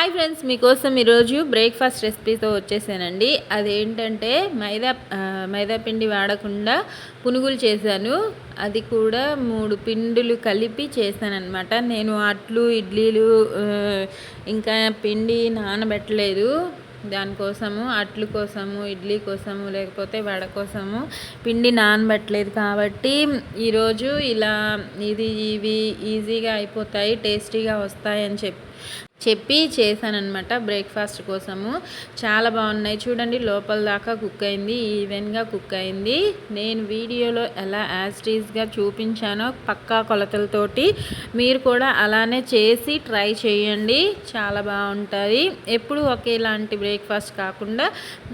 Hi friends, మీకోసం ఈరోజు breakfast రెసిపీతో వచ్చేసానండి. అదేంటంటే మైదా పిండి వాడకుండా పునుగులు చేశాను. అది కూడా 3 పిండిలు కలిపి చేశానన్నమాట. నేను అట్లు, ఇడ్లీలు ఇంకా పిండి నానబెట్టలేదు. దానికోసము అట్ల కోసము, ఇడ్లీ కోసము, లేకపోతే వడ కోసము పిండి నానబెట్టలేదు కాబట్టి ఈరోజు ఇలా ఇవి ఈజీగా అయిపోతాయి, టేస్టీగా వస్తాయని చెప్పి చేశానన్నమాట బ్రేక్ఫాస్ట్ కోసము. చాలా బాగున్నాయి చూడండి. లోపల దాకా కుక్ అయింది, ఈవెన్గా కుక్ అయింది. నేను వీడియోలో ఎలా యాజ్టీజ్గా చూపించానో పక్కా కొలతలతోటి మీరు కూడా అలానే చేసి ట్రై చేయండి, చాలా బాగుంటుంది. ఎప్పుడు ఒకేలాంటి బ్రేక్ఫాస్ట్ కాకుండా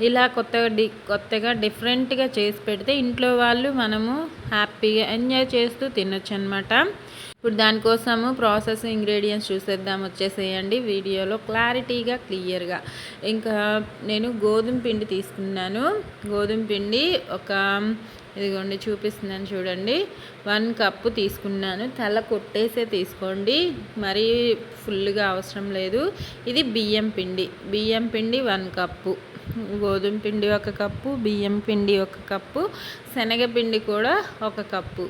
ఇలా కొత్తగా డిఫరెంట్గా చేసి పెడితే ఇంట్లో వాళ్ళు మనము హ్యాపీగా ఎంజాయ్ చేస్తూ తినొచ్చు అనమాట. ఇప్పుడు దానికోసము ప్రాసెస్ ఇంగ్రీడియంట్స్ చూసేద్దాం, వచ్చేసేయండి వీడియోలో క్లారిటీగా క్లియర్గా. ఇంకా నేను గోధుమ పిండి తీసుకున్నాను. గోధుమ పిండి ఇదిగోండి చూపిస్తున్నాను చూడండి. 1 కప్పు తీసుకున్నాను. తల కొట్టేసే తీసుకోండి, మరీ ఫుల్గా అవసరం లేదు. ఇది బియ్యం పిండి 1 కప్పు, గోధుమ పిండి 1 కప్పు, బియ్యం పిండి 1 కప్పు, శనగపిండి కూడా 1 కప్పు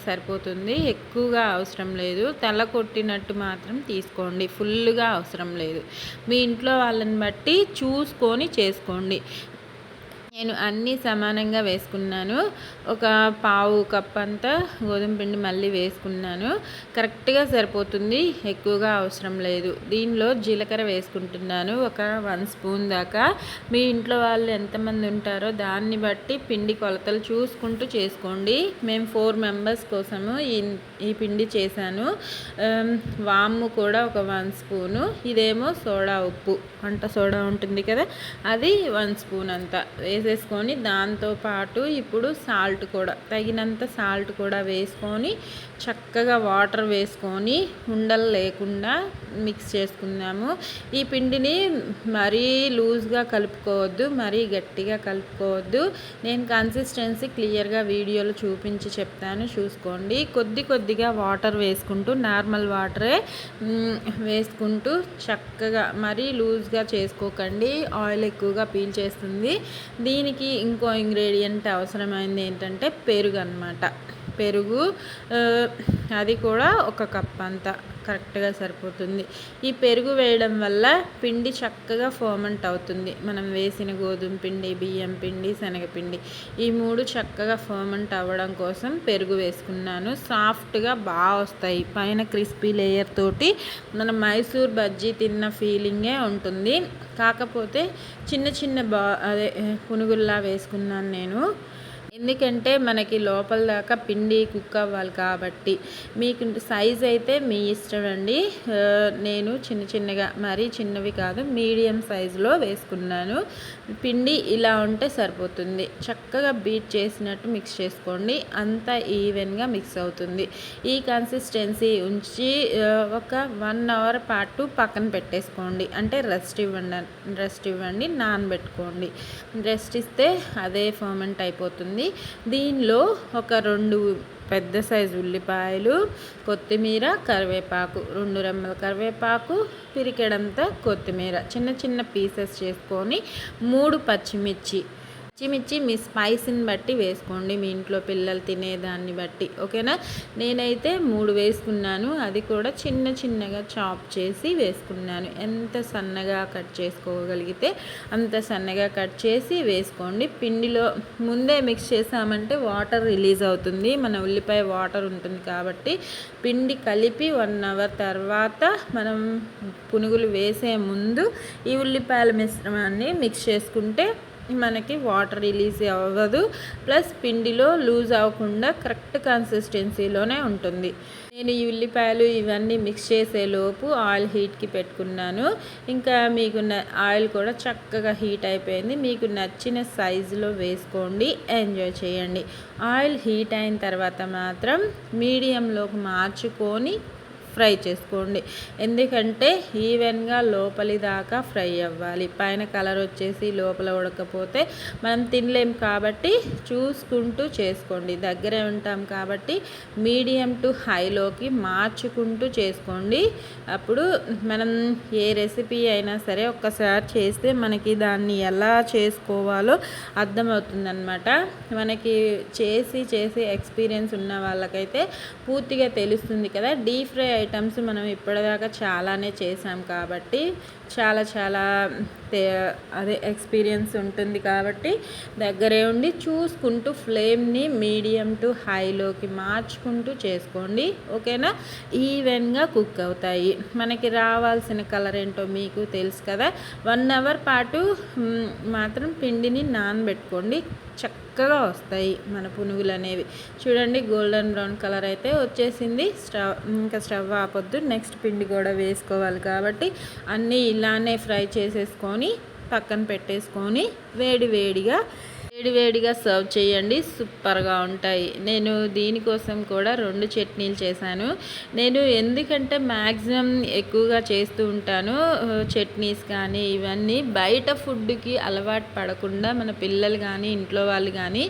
సరిపోతుంది. ఎక్కువగా అవసరం లేదు. తెల్ల కొట్టినట్టు మాత్రం తీసుకోండి, ఫుల్గా అవసరం లేదు. మీ ఇంట్లో వాళ్ళని బట్టి చూసుకొని చేసుకోండి. నేను అన్నీ సమానంగా వేసుకున్నాను. ఒక పావు కప్ అంతా గోధుమ పిండి మళ్ళీ వేసుకున్నాను. కరెక్ట్గా సరిపోతుంది, ఎక్కువగా అవసరం లేదు. దీనిలో జీలకర్ర వేసుకుంటున్నాను, ఒక 1 స్పూన్ దాకా. మీ ఇంట్లో వాళ్ళు ఎంతమంది ఉంటారో దాన్ని బట్టి పిండి కొలతలు చూసుకుంటూ చేసుకోండి. మేము 4 మెంబర్స్ కోసము ఈ పిండి చేశాను. వాము కూడా ఒక 1 స్పూను. ఇదేమో సోడా ఉప్పు, వంట సోడా ఉంటుంది కదా, అది 1 స్పూన్ అంతా వేసేసుకొని దాంతోపాటు ఇప్పుడు సాల్ట్ కూడా తగినంత సాల్ట్ కూడా వేసుకొని చక్కగా వాటర్ వేసుకొని ఉండలు లేకుండా మిక్స్ చేసుకుందాము. ఈ పిండిని మరీ లూజ్గా కలుపుకోవద్దు, మరీ గట్టిగా కలుపుకోవద్దు. నేను కన్సిస్టెన్సీ క్లియర్గా వీడియోలో చూపించి చెప్తాను, చూసుకోండి. కొద్దిగా వాటర్ వేసుకుంటూ, నార్మల్ వాటరే వేసుకుంటూ చక్కగా, మరీ లూజ్గా చేసుకోకండి, ఆయిల్ ఎక్కువగా పీల్చేస్తుంది. దీనికి ఇంకో ఇంగ్రీడియంట్ అవసరమైంది ఏంటంటే పెరుగు అన్నమాట. పెరుగు అది కూడా 1 కప్ అంతా కరెక్ట్గా సరిపోతుంది. ఈ పెరుగు వేయడం వల్ల పిండి చక్కగా ఫర్మెంట్ అవుతుంది. మనం వేసిన గోధుమ పిండి, బియ్యం పిండి, శనగపిండి ఈ 3 చక్కగా ఫర్మెంట్ అవ్వడం కోసం పెరుగు వేసుకున్నాను. సాఫ్ట్గా బాగా వస్తాయి. పైన క్రిస్పీ లేయర్ తోటి మనం మైసూర్ బజ్జీ తిన్న ఫీలింగే ఉంటుంది. కాకపోతే చిన్న పునుగుల్లా వేసుకున్నాను నేను, ఎందుకంటే మనకి లోపల దాకా పిండి కుక్ అవ్వాలి కాబట్టి. మీకు సైజ్ అయితే మీ ఇష్టం అండి. నేను చిన్నగా, మరీ చిన్నవి కాదు, మీడియం సైజులో వేసుకున్నాను. పిండి ఇలా ఉంటే సరిపోతుంది. చక్కగా బీట్ చేసినట్టు మిక్స్ చేసుకోండి, అంతా ఈవెన్గా మిక్స్ అవుతుంది. ఈ కన్సిస్టెన్సీ ఉంచి ఒక 1 అవర్ పాటు పక్కన పెట్టేసుకోండి. అంటే రెస్ట్ ఇవ్వండి, నానబెట్టుకోండి. రెస్ట్ ఇస్తే అదే ఫర్మెంట్ అయిపోతుంది. దీనిలో ఒక 2 పెద్ద సైజు ఉల్లిపాయలు, కొత్తిమీర, కరివేపాకు, 2 రెమ్మల కరివేపాకు, పిరికెడంతా కొత్తిమీర చిన్న పీసెస్ చేసుకొని, 3 పచ్చిమిర్చి మీ స్పైసీని బట్టి వేసుకోండి, మీ ఇంట్లో పిల్లలు తినేదాన్ని బట్టి, ఓకేనా. నేనైతే 3 వేసుకున్నాను, అది కూడా చిన్నగా చాప్ చేసి వేసుకున్నాను. ఎంత సన్నగా కట్ చేసుకోగలిగితే అంత సన్నగా కట్ చేసి వేసుకోండి. పిండిలో ముందే మిక్స్ చేసామంటే వాటర్ రిలీజ్ అవుతుంది, మన ఉల్లిపాయ వాటర్ ఉంటుంది కాబట్టి. పిండి కలిపి 1 అవర్ తర్వాత మనం పునుగులు వేసే ముందు ఈ ఉల్లిపాయల మిశ్రమాన్ని మిక్స్ చేసుకుంటే మనకి వాటర్ రిలీజ్ అవ్వదు, ప్లస్ పిండిలో లూజ్ అవ్వకుండా కరెక్ట్ కన్సిస్టెన్సీలోనే ఉంటుంది. నేను ఈ ఉల్లిపాయలు ఇవన్నీ మిక్స్ చేసేలోపు ఆయిల్ హీట్కి పెట్టుకున్నాను. ఇంకా మీకు ఆయిల్ కూడా చక్కగా హీట్ అయిపోయింది. మీకు నచ్చిన సైజులో వేసుకోండి, ఎంజాయ్ చేయండి. ఆయిల్ హీట్ అయిన తర్వాత మాత్రం మీడియంలోకి మార్చుకొని ఫ్రై చేసుకోండి. ఎందుకంటే ఈవెన్గా లోపలి దాకా ఫ్రై అవ్వాలి. పైన కలర్ వచ్చేసి లోపల ఉడకపోతే మనం తినలేం కాబట్టి చూసుకుంటూ చేసుకోండి. దగ్గరే ఉంటాం కాబట్టి మీడియం టు హైలోకి మార్చుకుంటూ చేసుకోండి. అప్పుడు మనం ఏ రెసిపీ అయినా సరే ఒక్కసారి చేస్తే మనకి దాన్ని ఎలా చేసుకోవాలో అర్థమవుతుందన్నమాట. మనకి చేసి ఎక్స్పీరియన్స్ ఉన్న వాళ్ళకైతే పూర్తిగా తెలుస్తుంది కదా. డీప్ ఫ్రై ఐటమ్స్ మనం ఇప్పటిదాకా చాలానే చేసాం కాబట్టి చాలా అదే ఎక్స్పీరియన్స్ ఉంటుంది కాబట్టి దగ్గరే ఉండి చూసుకుంటూ ఫ్లేమ్ని మీడియం టు హైలోకి మార్చుకుంటూ చేసుకోండి. ఓకేనా? ఈవెన్గా కుక్ అవుతాయి. మనకి రావాల్సిన కలర్ ఏంటో మీకు తెలుసు కదా. 1 అవర్ పాటు మాత్రం పిండిని నానబెట్టుకోండి. చక్కగా వస్తాయి మన పునుగులు అనేవి. చూడండి, గోల్డెన్ బ్రౌన్ కలర్ అయితే వచ్చేసింది. స్టవ్ ఆపొద్దు. నెక్స్ట్ పిండి కూడా వేసుకోవాలి కాబట్టి అన్నీ ఇలానే ఫ్రై చేసేసుకొని పక్కన పెట్టేసుకొని వేడివేడిగా సర్వ్ చేయండి. సూపర్గా ఉంటాయి. నేను దీనికోసం కూడా 2 చట్నీలు చేశాను. నేను ఎందుకంటే మ్యాక్సిమం ఎక్కువగా చేస్తూ ఉంటాను చట్నీస్ కానీ ఇవన్నీ. బయట ఫుడ్కి అలవాటు పడకుండా మన పిల్లలు కానీ ఇంట్లో వాళ్ళు కానీ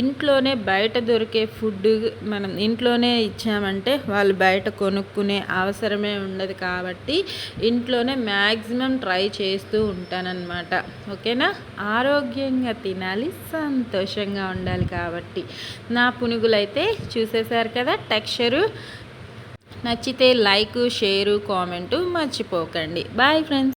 ఇంట్లోనే బయట దొరికే ఫుడ్ మనం ఇంట్లోనే ఇచ్చామంటే వాళ్ళు బయట కొనుక్కునే అవసరమే ఉండదు కాబట్టి ఇంట్లోనే మ్యాక్సిమం ట్రై చేస్తూ ఉంటానన్నమాట. ఓకేనా? ఆరోగ్యంగా తినాలి, సంతోషంగా ఉండాలి కాబట్టి నా పునుగులైతే చూసేశారు కదా. టెక్స్చరు నచ్చితే లైక్, షేరు, కామెంటు మర్చిపోకండి. Bye friends.